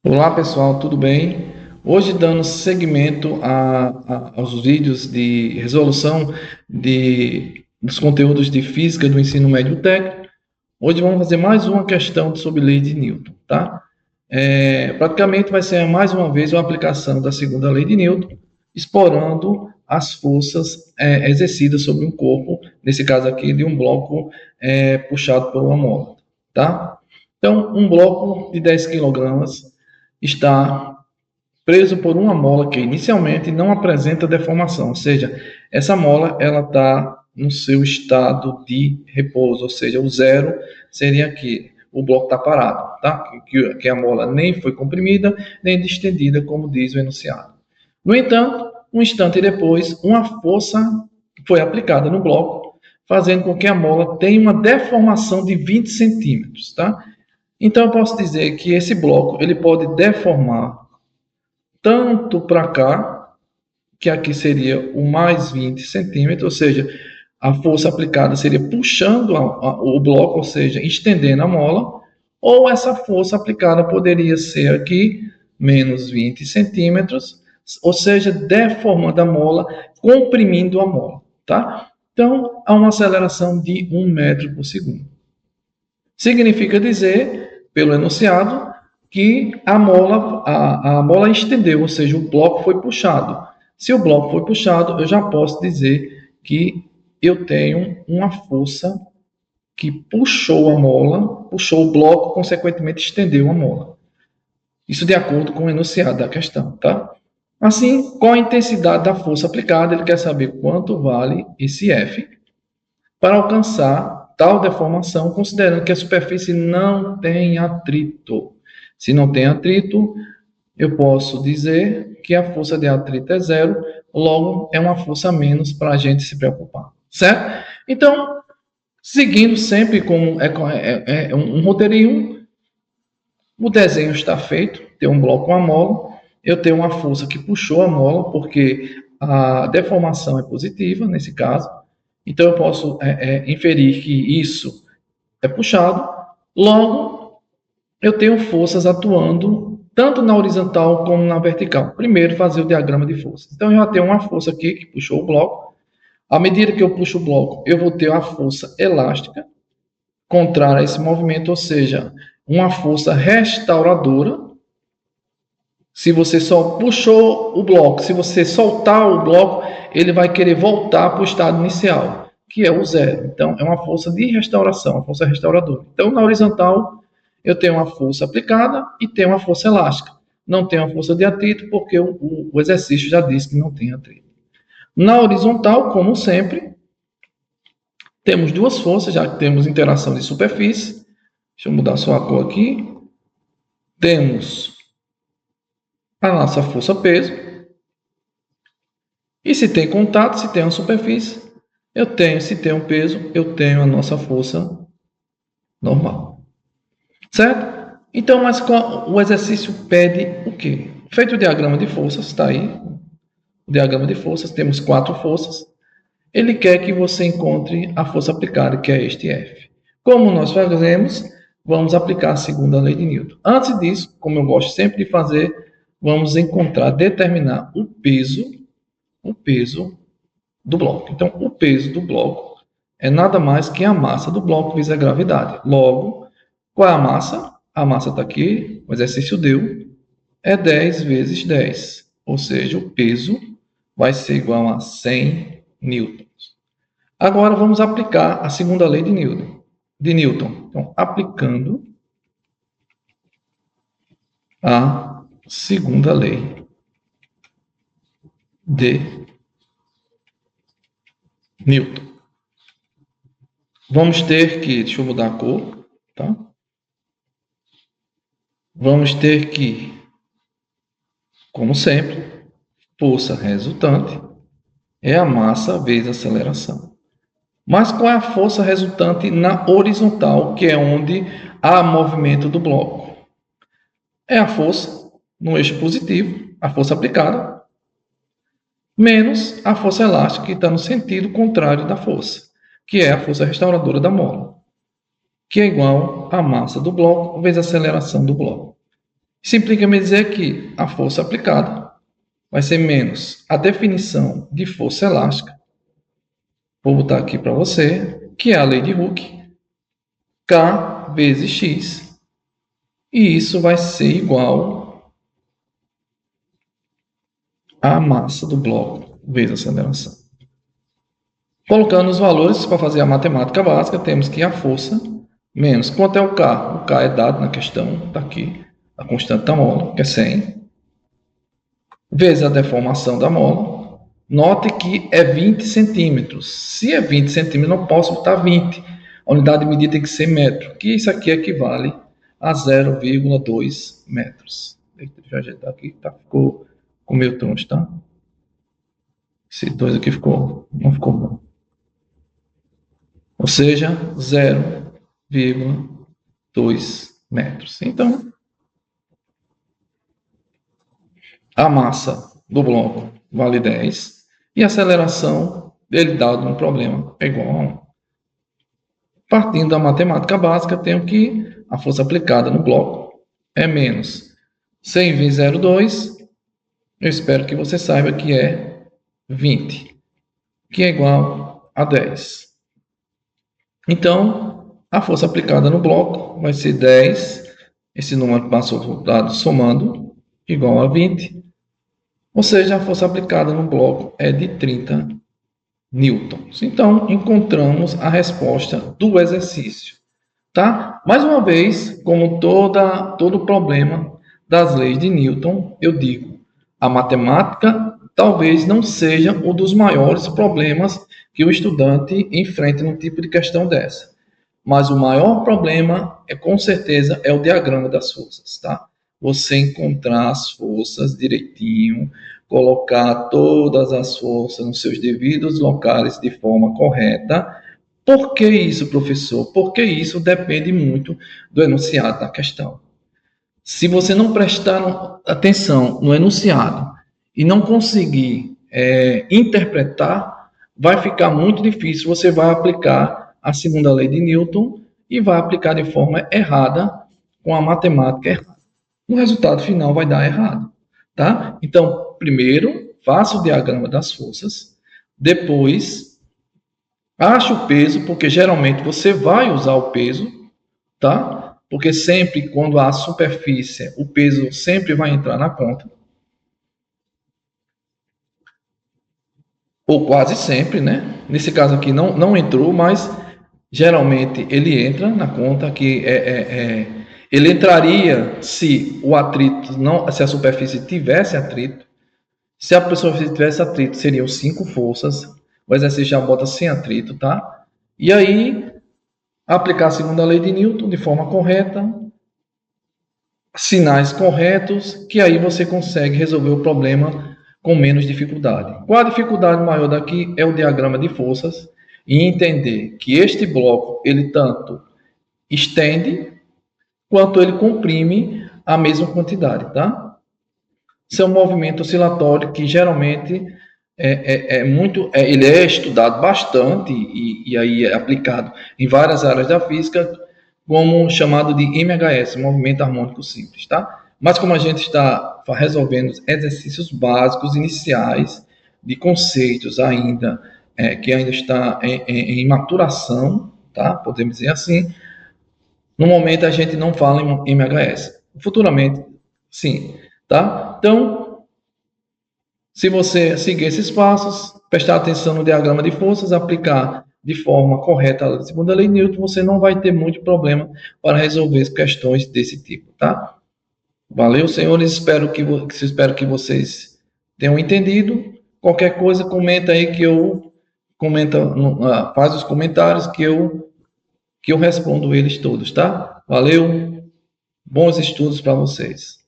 Olá pessoal, tudo bem? Hoje dando seguimento aos vídeos de resolução dos conteúdos de física do ensino médio técnico. Hoje vamos fazer mais uma questão sobre lei de Newton, tá? Praticamente vai ser mais uma vez a aplicação da segunda lei de Newton, explorando as forças exercidas sobre um corpo, nesse caso aqui de um bloco puxado por uma mola, tá? Então, um bloco de 10 quilogramas está preso por uma mola que inicialmente não apresenta deformação, ou seja, essa mola ela está no seu estado de repouso, ou seja, o zero seria aqui, o bloco está parado, tá? Que a mola nem foi comprimida, nem distendida, como diz o enunciado. No entanto, um instante depois, uma força foi aplicada no bloco, fazendo com que a mola tenha uma deformação de 20 centímetros, tá? Então, eu posso dizer que esse bloco ele pode deformar tanto para cá, que aqui seria o mais 20 centímetros, ou seja, a força aplicada seria puxando o bloco, ou seja, estendendo a mola, ou essa força aplicada poderia ser aqui menos 20 centímetros, ou seja, deformando a mola, comprimindo a mola, tá? Então, há uma aceleração de 1 metro por segundo. Significa dizer, pelo enunciado, que a mola estendeu, ou seja, o bloco foi puxado. Se o bloco foi puxado, eu já posso dizer que eu tenho uma força que puxou a mola, puxou o bloco, consequentemente estendeu a mola. Isso de acordo com o enunciado da questão, tá? Assim, qual a intensidade da força aplicada? Ele quer saber quanto vale esse F para alcançar tal deformação, considerando que a superfície não tem atrito. Se não tem atrito, eu posso dizer que a força de atrito é zero, logo é uma força a menos para a gente se preocupar, certo? Então, seguindo sempre como um roteirinho, o desenho está feito, tem um bloco com a mola, eu tenho uma força que puxou a mola, porque a deformação é positiva nesse caso, então eu posso inferir que isso é puxado, logo eu tenho forças atuando tanto na horizontal como na vertical. Primeiro, fazer o diagrama de forças. Então, eu já tenho uma força aqui que puxou o bloco. À medida que eu puxo o bloco, eu vou ter a força elástica contrária a esse movimento, ou seja, uma força restauradora. Se você só puxou o bloco, se você soltar o bloco, ele vai querer voltar para o estado inicial, que é o zero. Então, é uma força de restauração, uma força restauradora. Então, na horizontal, eu tenho uma força aplicada e tenho uma força elástica. Não tenho a força de atrito, porque o exercício já disse que não tem atrito. Na horizontal, como sempre, temos duas forças, já que temos interação de superfície. Deixa eu mudar só a cor aqui. Temos a nossa força peso. E se tem contato, se tem uma superfície, se tem um peso, eu tenho a nossa força normal. Certo? Então, mas o exercício pede o quê? Feito o diagrama de forças, está aí. O diagrama de forças, temos 4 forças. Ele quer que você encontre a força aplicada, que é este F. Como nós fazemos? Vamos aplicar a segunda lei de Newton. Antes disso, como eu gosto sempre de fazer, vamos determinar o peso do bloco. Então, o peso do bloco é nada mais que a massa do bloco vezes a gravidade. Logo, qual é a massa? A massa está aqui, o exercício deu, é 10 vezes 10. Ou seja, o peso vai ser igual a 100 newtons. Agora, vamos aplicar a segunda lei de Newton. Então, aplicando a segunda lei de Newton. Vamos ter que, deixa eu mudar a cor, tá? Vamos ter que, como sempre, força resultante é a massa vezes a aceleração. Mas qual é a força resultante na horizontal, que é onde há movimento do bloco? É a força no eixo positivo, a força aplicada, menos a força elástica, que está no sentido contrário da força, que é a força restauradora da mola, que é igual à massa do bloco vezes a aceleração do bloco. Isso implica me dizer que a força aplicada vai ser menos a definição de força elástica. Vou botar aqui para você, que é a lei de Hooke, K vezes X, e isso vai ser igual à massa do bloco vezes a aceleração. Colocando os valores para fazer a matemática básica, temos que a força menos quanto é o K? O K é dado na questão, está aqui, a constante da mola, que é 100, vezes a deformação da mola. Note que é 20 centímetros. Se é 20 centímetros, não posso botar 20. A unidade de medida tem que ser metro, que isso aqui equivale a 0,2 metros. Deixa eu ajeitar aqui, tá? Ficou com o meu troncho, tá? Esse 2 aqui não ficou bom. Ou seja, 0,2 metros. Então, a massa do bloco vale 10 e a aceleração dele dado no problema é igual a 1. Partindo da matemática básica, tenho que a força aplicada no bloco é menos 100 vezes 0,2. Eu espero que você saiba que é 20, que é igual a 10. Então, a força aplicada no bloco vai ser 10, esse número passou dado somando, igual a 20, ou seja, a força aplicada no bloco é de 30 newtons. Então, encontramos a resposta do exercício, tá? Mais uma vez, como todo problema das leis de Newton, eu digo, a matemática talvez não seja um dos maiores problemas que o estudante enfrenta num tipo de questão dessa. Mas o maior problema com certeza, é o diagrama das forças, tá? Você encontrar as forças direitinho, colocar todas as forças nos seus devidos locais de forma correta. Por que isso, professor? Porque isso depende muito do enunciado da questão. Se você não prestar atenção no enunciado e não conseguir interpretar, vai ficar muito difícil. Você vai aplicar a segunda lei de Newton e vai aplicar de forma errada, com a matemática errada. O resultado final vai dar errado, tá? Então, primeiro, faça o diagrama das forças, depois, ache o peso, porque geralmente você vai usar o peso, tá? Porque sempre, quando há superfície, o peso sempre vai entrar na conta. Ou quase sempre, né? Nesse caso aqui não entrou, mas geralmente ele entra na conta, que ele entraria se o atrito não, se a superfície tivesse atrito. Se a superfície tivesse atrito, seriam 5 forças. O exercício já bota sem atrito, tá? E aí, aplicar a segunda lei de Newton de forma correta, sinais corretos, que aí você consegue resolver o problema com menos dificuldade. Qual a dificuldade maior daqui? É o diagrama de forças e entender que este bloco, ele tanto estende quanto ele comprime a mesma quantidade, tá? Isso é um movimento oscilatório que geralmente ele é estudado bastante e aí é aplicado em várias áreas da física, como chamado de MHS, movimento harmônico simples, tá? Mas como a gente está resolvendo exercícios básicos iniciais de conceitos ainda que ainda está em maturação, tá? Podemos dizer assim. No momento a gente não fala em MHS. Futuramente, sim, tá? Então, se você seguir esses passos, prestar atenção no diagrama de forças, aplicar de forma correta a segunda lei de Newton, você não vai ter muito problema para resolver questões desse tipo, tá? Valeu, senhores. Espero que vocês tenham entendido. Qualquer coisa, comenta aí faz os comentários que eu respondo eles todos, tá? Valeu. Bons estudos para vocês.